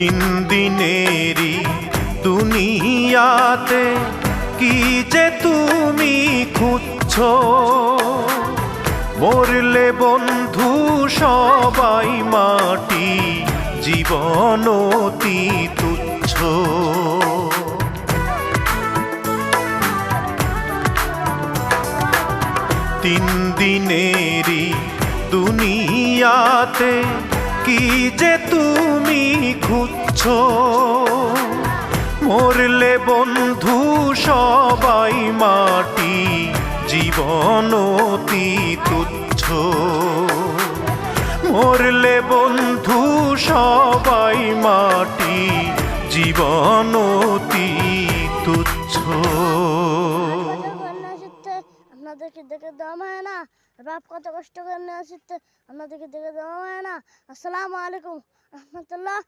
তিন দিনেরই দুনিয়াতে কি যে তুমি খুঁজছো, মরলে বন্ধু সবাই মাটি, জীবন অতি তুচ্ছ। তিন দিনেরই দুনিয়াতে কি যে তুমি খুঁজছো, মরলে বন্ধু সবাই মাটি, জীবন অতি তুচ্ছ। মরলে বন্ধু সবাই মাটি, জীবন অতি তুচ্ছ। আপনাদেরকে দেখে দেওয়া হয় না, বাপ কত কষ্ট করে নিয়ে আসতে আপনাদেরকে দেখে দেওয়া হয় না। আসসালামু আলাইকুম রহমতুল্লাহ।